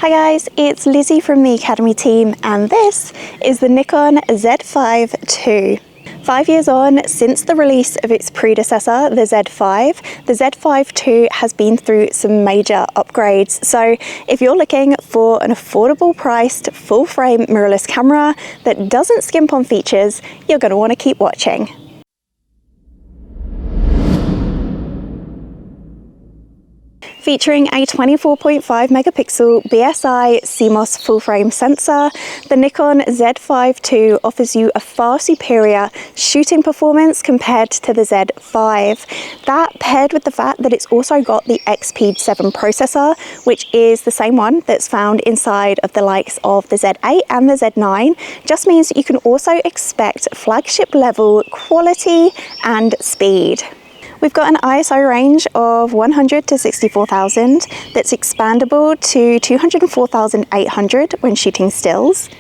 Hi guys, it's Lizzie from the Academy team, and this is the Nikon Z5 II. 5 years on since the release of its predecessor, the Z5, the Z5 II has been through some major upgrades. So if you're looking for an affordable priced full frame mirrorless camera that doesn't skimp on features, you're going to want to keep watching. Featuring a 24.5 megapixel BSI CMOS full frame sensor, the Nikon Z5 II offers you a far superior shooting performance compared to the Z5. That, paired with the fact that it's also got the XP7 processor, which is the same one that's found inside of the likes of the Z8 and the Z9, just means that you can also expect flagship level quality and speed. We've got an ISO range of 100 to 64,000 that's expandable to 204,800 when shooting stills,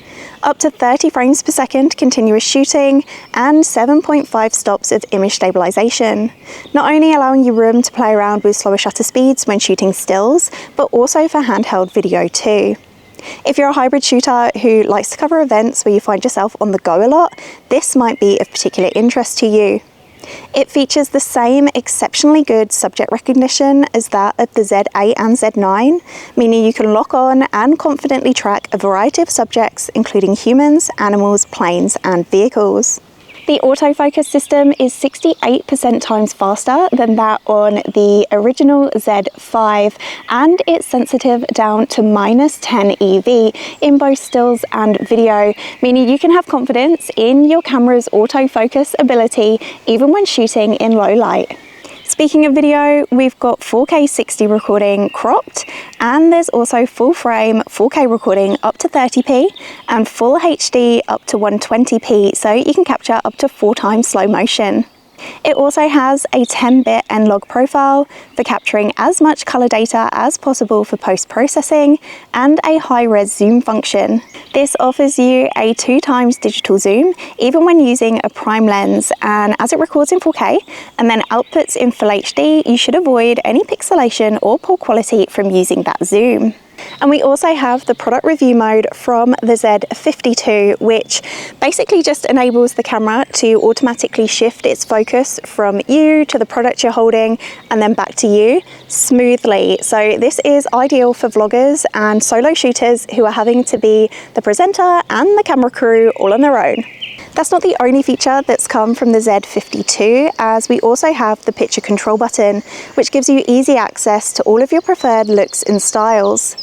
up to 30 frames per second continuous shooting, and 7.5 stops of image stabilization, not only allowing you room to play around with slower shutter speeds when shooting stills, but also for handheld video too. If you're a hybrid shooter who likes to cover events where you find yourself on the go a lot, this might be of particular interest to you. It features the same exceptionally good subject recognition as that of the Z8 and Z9, meaning you can lock on and confidently track a variety of subjects, including humans, animals, planes, and vehicles. The autofocus system is 68% times faster than that on the original Z5, and it's sensitive down to -10 EV in both stills and video, meaning you can have confidence in your camera's autofocus ability even when shooting in low light. Speaking of video, we've got 4K 60 recording cropped, and there's also full frame 4K recording up to 30p and full HD up to 120p, so you can capture up to 4 times slow motion. It also has a 10-bit N-Log profile for capturing as much color data as possible for post-processing, and a high-res zoom function. This offers you a 2 times digital zoom even when using a prime lens, and as it records in 4K and then outputs in full HD, you should avoid any pixelation or poor quality from using that zoom. And we also have the product review mode from the Z50 II, which basically just enables the camera to automatically shift its focus from you to the product you're holding and then back to you smoothly. So this is ideal for vloggers and solo shooters who are having to be the presenter and the camera crew all on their own. That's not the only feature that's come from the Z50 II, as we also have the picture control button, which gives you easy access to all of your preferred looks and styles.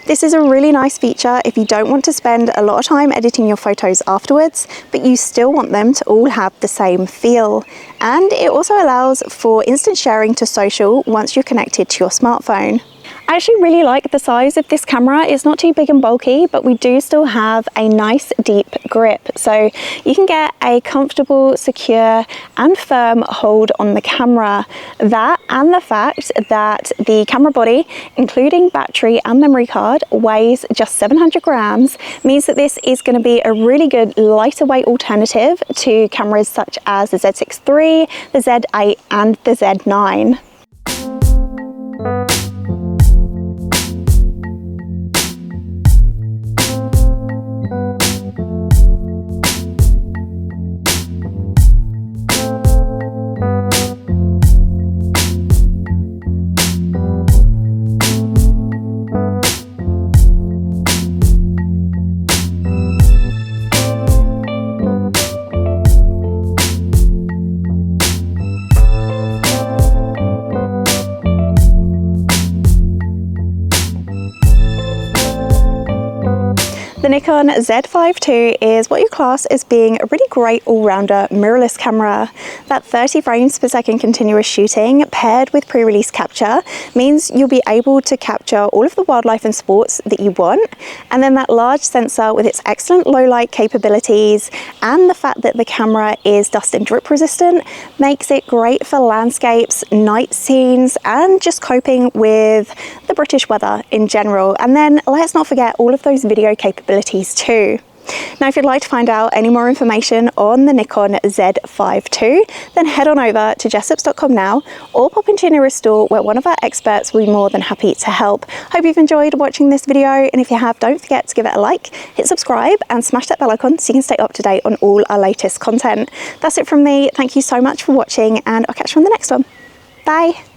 This is a really nice feature if you don't want to spend a lot of time editing your photos afterwards, but you still want them to all have the same feel. And it also allows for instant sharing to social once you're connected to your smartphone. I actually really like the size of this camera. It's not too big and bulky, but we do still have a nice deep grip. So you can get a comfortable, secure and firm hold on the camera. That and the fact that the camera body, including battery and memory card, weighs just 700 grams, means that this is going to be a really good lighter weight alternative to cameras such as the Z6 III, the Z8 and the Z9. The Nikon Z5 II is what you class as being a really great all-rounder mirrorless camera. That 30 frames per second continuous shooting paired with pre-release capture means you'll be able to capture all of the wildlife and sports that you want, and then that large sensor with its excellent low light capabilities and the fact that the camera is dust and drip resistant makes it great for landscapes, night scenes and just coping with the British weather in general. And then let's not forget all of those video capabilities too. Now, if you'd like to find out any more information on the Nikon Z5 II, then head on over to jessops.com now, or pop into your nearest store where one of our experts will be more than happy to help. Hope you've enjoyed watching this video, and if you have, don't forget to give it a like, hit subscribe and smash that bell icon so you can stay up to date on all our latest content. That's it from me. Thank you so much for watching, and I'll catch you on the next one. Bye.